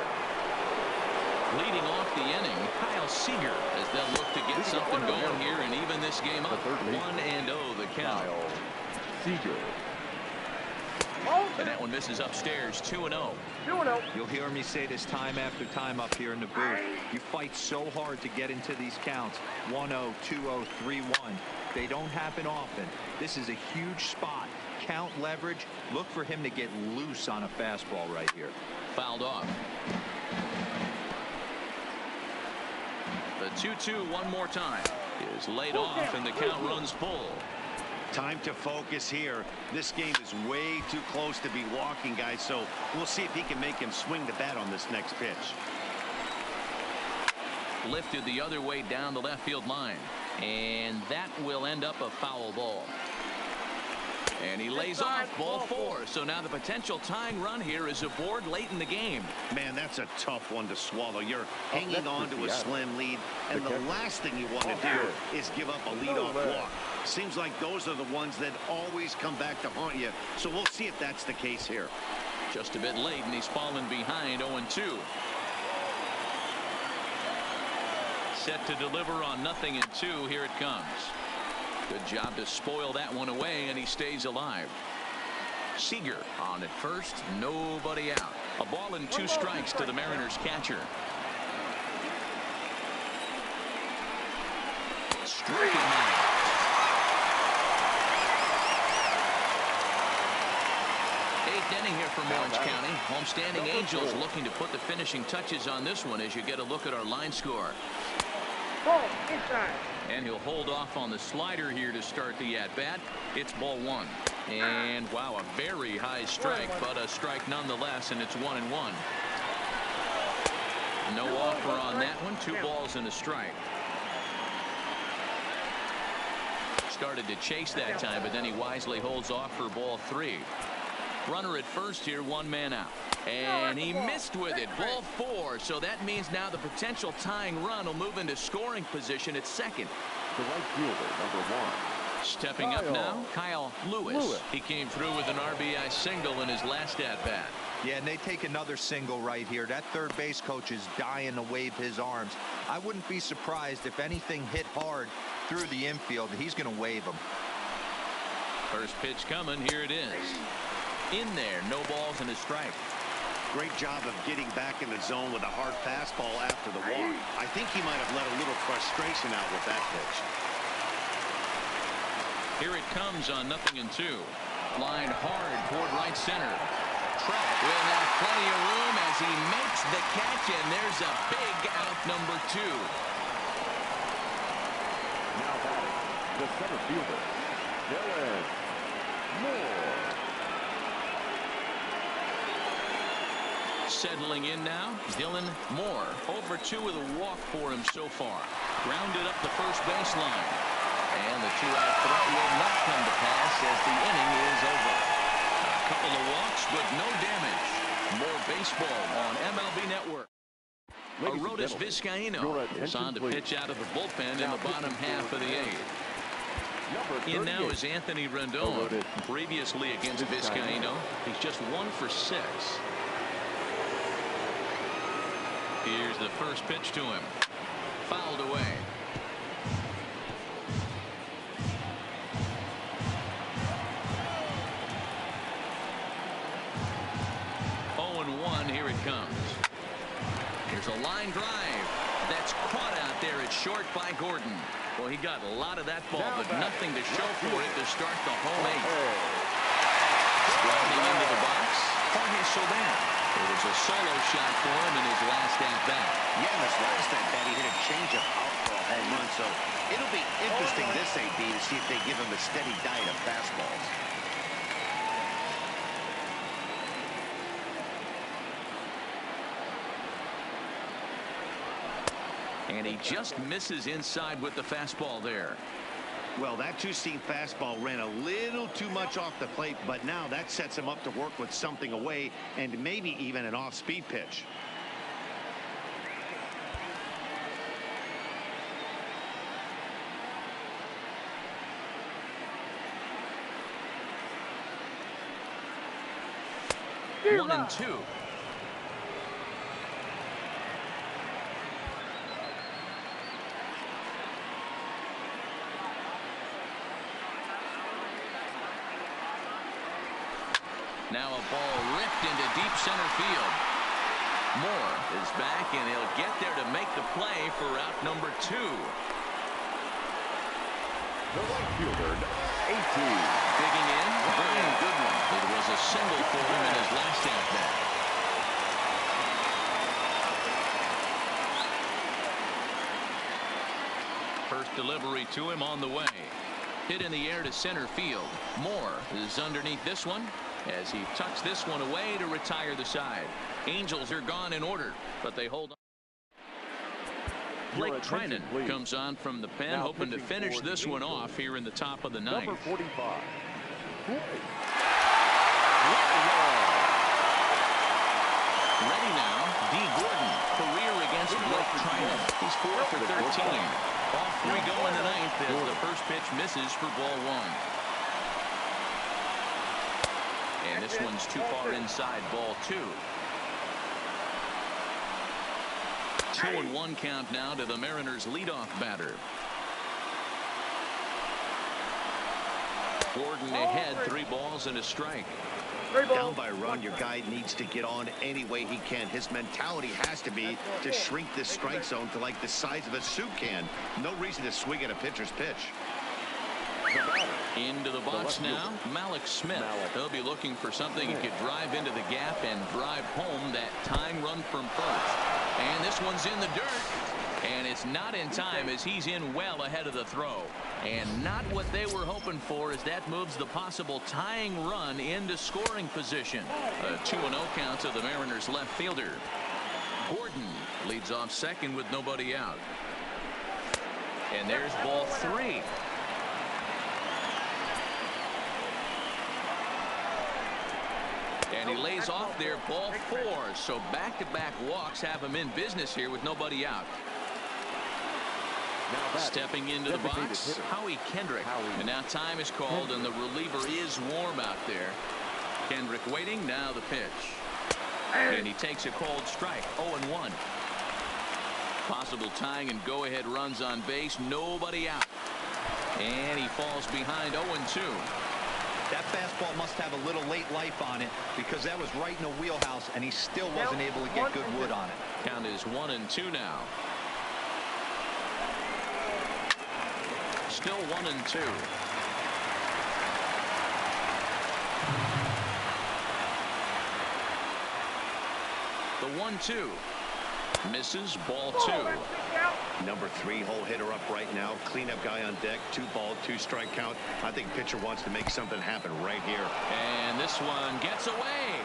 Leading off the inning, Kyle Seager, as they'll look to get something going here and even this game up. 1-0 the count. Seager. And that one misses upstairs, 2-0. You'll hear me say this time after time up here in the booth. You fight so hard to get into these counts. 1-0, 2-0, 3-1. They don't happen often. This is a huge spot. Count leverage. Look for him to get loose on a fastball right here. Fouled off. The 2-2 one more time is laid off, and the count runs full. Time to focus here. This game is way too close to be walking, guys, so we'll see if he can make him swing the bat on this next pitch. Lifted the other way down the left field line, and that will end up a foul ball. And he lays off, ball 4. So now the potential tying run here is aboard late in the game. Man, that's a tough one to swallow. You're hanging on to a slim lead, and the last thing you want to do is give up a leadoff walk. Seems like those are the ones that always come back to haunt you. So we'll see if that's the case here. Just a bit late, and he's fallen behind 0-2. Set to deliver on 0-2. Here it comes. Good job to spoil that one away, and he stays alive. Seager on at first, nobody out. A ball and 2 strikes to the Mariners catcher. Striking out. Eighth inning here from Orange County. Homestanding Angels looking to put the finishing touches on this one as you get a look at our line score. And he'll hold off on the slider here to start the at-bat. It's ball 1. And, wow, a very high strike, but a strike nonetheless, and it's 1-1. No offer on that one. 2 balls and a strike. Started to chase that time, but then he wisely holds off for ball 3. Runner at first here, 1 man out. And he missed with it. Ball 4. So that means now the potential tying run will move into scoring position at second. The right fielder, number 1. Stepping up now, Kyle Lewis. He came through with an RBI single in his last at-bat. Yeah, and they take another single right here. That third base coach is dying to wave his arms. I wouldn't be surprised if anything hit hard through the infield. He's going to wave them. First pitch coming. Here it is. In there, no balls and a strike. Great job of getting back in the zone with a hard fastball after the walk. I think he might have let a little frustration out with that pitch. Here it comes on 0-2. Line hard toward right center. Trout will have plenty of room as he makes the catch, and there's a big out, number 2. Now batting, the center fielder, Dylan Moore. Settling in now, Dylan Moore. Over 2 with a walk for him so far. Grounded up the first baseline. And the 2-out threat will not come to pass as the inning is over. A couple of walks, but no damage. More baseball on MLB Network. Arodys Vizcaino is on to pitch out of the bullpen in the bottom half of the 8th. In now is Anthony Rendon. Previously against Vizcaino, he's just 1 for 6. Here's the first pitch to him. Fouled away. Here it comes. Here's a line drive. That's caught out there at short by Gordon. Well, he got a lot of that ball, but nothing to show for it to start the home 8th. Grounding into the box, Jorge Soler. It was a solo shot for him in his last at-bat. Yeah, in his last at-bat, he hit a changeup out for a home run, so it'll be interesting this AB to see if they give him a steady diet of fastballs. And he just misses inside with the fastball there. Well, that 2-seam fastball ran a little too much off the plate, but now that sets him up to work with something away and maybe even an off-speed pitch. Here 1-2. Now a ball ripped into deep center field. Moore is back, and he'll get there to make the play for out number 2. The right fielder, 18. Digging in, Brian Goodwin. It was a single for him in his last at-bat. First delivery to him on the way. Hit in the air to center field. Moore is underneath this one as he tucks this one away to retire the side. Angels are gone in order, but they hold on. Blake Trinan comes on from the pen, hoping to finish this one off here in the top of the ninth. Number 45. Ready now, D. Gordon. Career against Blake Trinan. He's 4 for 13. All 3 go in the ninth as the first pitch misses for ball 1. And this one's too far inside, ball 2. 2-1 count now to the Mariners' leadoff batter. Gordon ahead, 3 balls and a strike. Down by a run, your guy needs to get on any way he can. His mentality has to be to shrink this strike zone to like the size of a soup can. No reason to swing at a pitcher's pitch. Into the box now, Malik Smith. He'll be looking for something he could drive into the gap and drive home that tying run from first. And this one's in the dirt. And it's not in time as he's in well ahead of the throw. And not what they were hoping for as that moves the possible tying run into scoring position. A 2-0 count to the Mariners left fielder. Gordon leads off second with nobody out. And there's ball 3. And he lays off there, ball 4. So back-to-back walks have him in business here with nobody out. Stepping into the box, Howie Kendrick. And now time is called, and the reliever is warm out there. Kendrick waiting, now the pitch. And he takes a cold strike, 0-1. Possible tying and go-ahead runs on base, nobody out. And he falls behind 0-2. That fastball must have a little late life on it because that was right in the wheelhouse, and he still wasn't able to get good wood on it. Count is 1-2 now. Still 1-2. The 1-2 misses, ball 2. Number 3 hole hitter up right now. Cleanup guy on deck. 2 ball, 2 strike count. I think pitcher wants to make something happen right here. And this one gets away.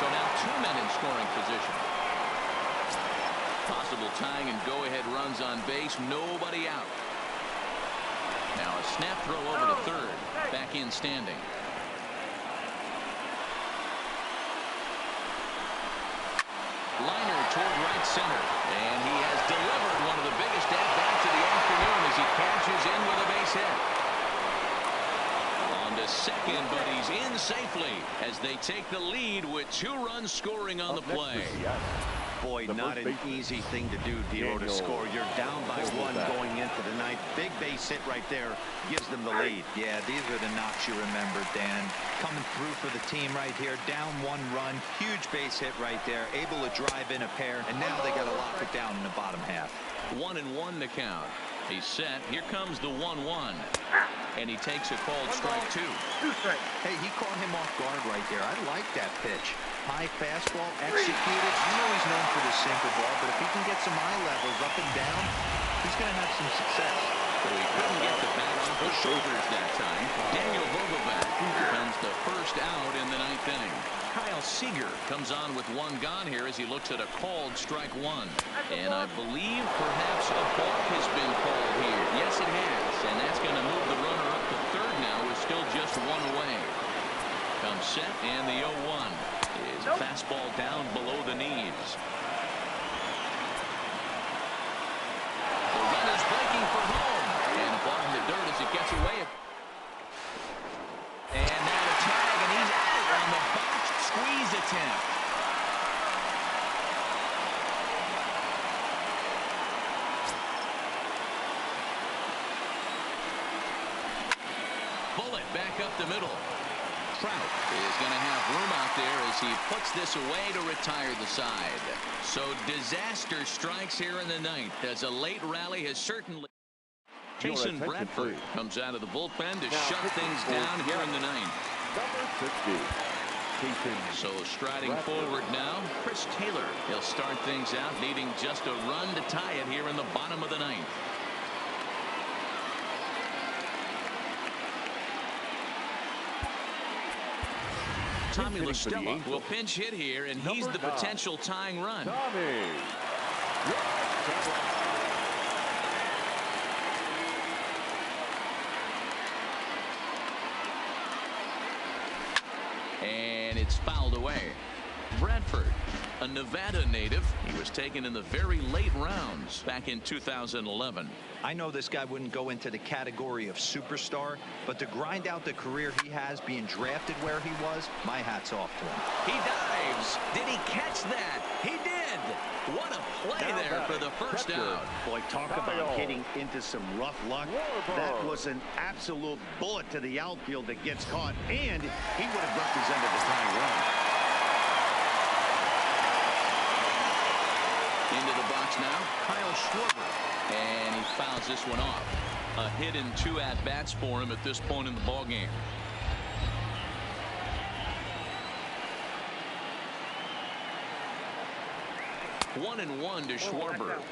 So now 2 men in scoring position. Possible tying and go-ahead runs on base. Nobody out. Now a snap throw over to third. Back in standing. Liner toward right center. And he has delivered one of the biggest at-bats of the afternoon as he catches in with a base hit. On to second, but he's in safely as they take the lead with 2 runs scoring on the play. Boy, not an easy thing to do, Dero, to score. You're down by 1 going into the ninth. Big base hit right there gives them the lead. Yeah, these are the knocks you remember, Dan. Coming through for the team right here. Down 1 run. Huge base hit right there. Able to drive in a pair. And now they got to lock it down in the bottom half. 1-1 the count. He's set. Here comes the 1-1. And he takes a called strike 2. Hey, he caught him off guard right there. I like that pitch. High fastball executed. You know he's known for the sinker ball, but if he can get some eye levels up and down, he's going to have some success. So he couldn't get the bat off the shoulders that time. Daniel Vogelbach becomes the first out in the 9th inning. Kyle Seager comes on with 1 gone here as he looks at a called strike 1. And I believe perhaps a balk has been called here. Yes, it has. And that's going to move the runner up to third now with still just 1 away. Comes set, and the 0-1 is a fastball down below the knees. The runner's breaking for home. And a ball in the dirt as it gets away. And now a tag, and he's out on the botched squeeze attempt. Bullet back up the middle. Trout is going to have room out there as he puts this away to retire the side. So disaster strikes here in the ninth as a late rally has certainly. Jason Bradford comes out of the bullpen to shut things down here in the ninth. Number 60. So striding forward now, Chris Taylor. He'll start things out needing just a run to tie it here in the bottom of the ninth. Tommy La Stella will pinch hit here, and he's the potential tying run. And it's fouled away. Bradford, a Nevada native. He was taken in the very late rounds back in 2011. I know this guy wouldn't go into the category of superstar, but to grind out the career he has being drafted where he was, my hat's off to him. He dives. Did he catch that? He did. What a play there for the first out. Boy, talk about hitting into some rough luck. That was an absolute bullet to the outfield that gets caught, and he would have represented the tying run. Into the box now, Kyle Schwarber, and he fouls this one off. A hit in 2 at-bats for him at this point in the ballgame. One and one to Schwarber.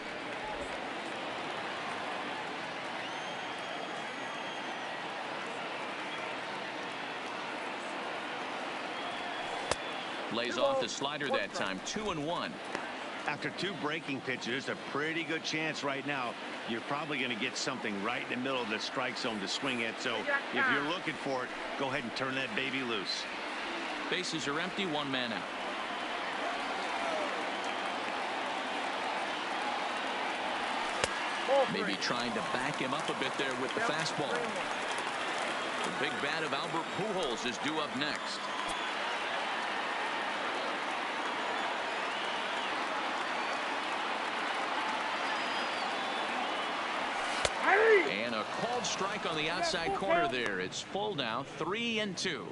Lays off the slider that time. 2-1. After 2 breaking pitches, there's a pretty good chance right now you're probably going to get something right in the middle of the strike zone to swing at. So if you're looking for it, go ahead and turn that baby loose. Bases are empty. 1 man out. Maybe trying to back him up a bit there with the fastball. The big bat of Albert Pujols is due up next. And a called strike on the outside corner there. It's full now, 3-2.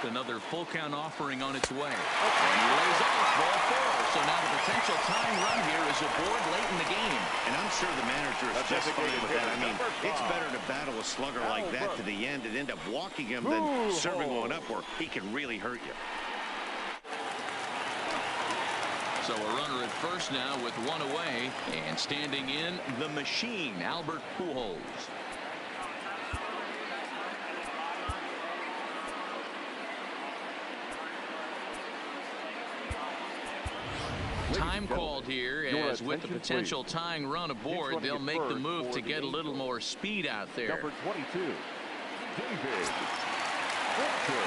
Another full count offering on its way. And he lays off ball 4. So now the potential tying run here is aboard late in the game. And I'm sure the manager is just fine with that. I mean, it's better to battle a slugger like that to the end and end up walking him than serving one up where he can really hurt you. So a runner at first now with 1 away, and standing in the machine, Albert Pujols. Time called here, as with the potential tying run aboard, they'll make the move to get a little more speed out there. Number 22, David Winter.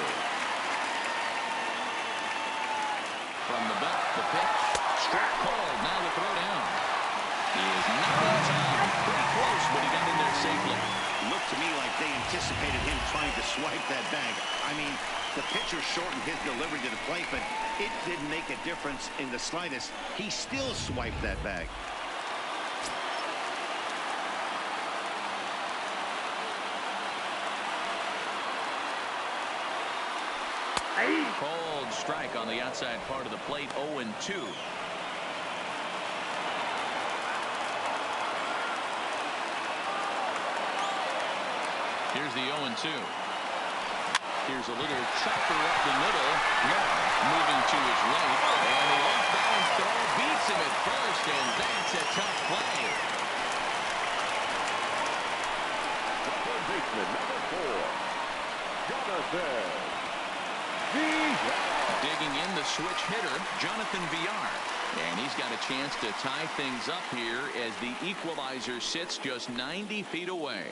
From the bat, the pitch, struck called, now the throw down. He is not in time, pretty close, but he got in there safely. Looked to me like they anticipated him trying to swipe that bag. I mean, the pitcher shortened his delivery to the plate, but it didn't make a difference in the slightest. He still swiped that bag. Called strike on the outside part of the plate, 0-2. Here's the 0-2. Here's a little chopper up the middle. Moving to his right. And the off-balance throw beats him at first, and that's a tough play. Third baseman, number 4, Jonathan Villar. Digging in the switch hitter, Jonathan Villar. And he's got a chance to tie things up here as the equalizer sits just 90 feet away.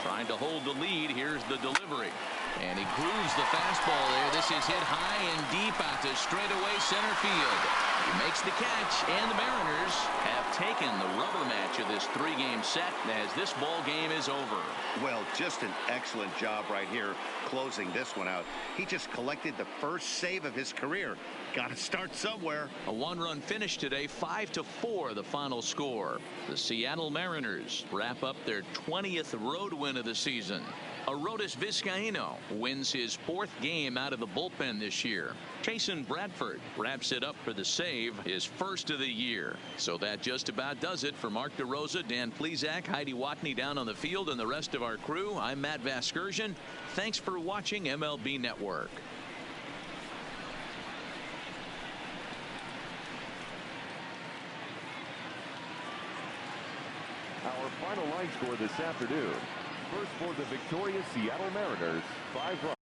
Trying to hold the lead. Here's the delivery. And he grooves the fastball there. This is hit high and deep out to straightaway center field. He makes the catch, and the Mariners have taken the rubber match of this three-game set as this ball game is over. Well, just an excellent job right here closing this one out. He just collected the first save of his career. Got to start somewhere. A one-run finish today, 5-4 the final score. The Seattle Mariners wrap up their 20th road win of the season. Arodys Vizcaino wins his 4th game out of the bullpen this year. Chasen Bradford wraps it up for the save, his 1st of the year. So that just about does it for Mark DeRosa, Dan Plesac, Heidi Watney down on the field, and the rest of our crew. I'm Matt Vasgersian. Thanks for watching MLB Network. Our final line score this afternoon. First for the victorious Seattle Mariners, 5 runs.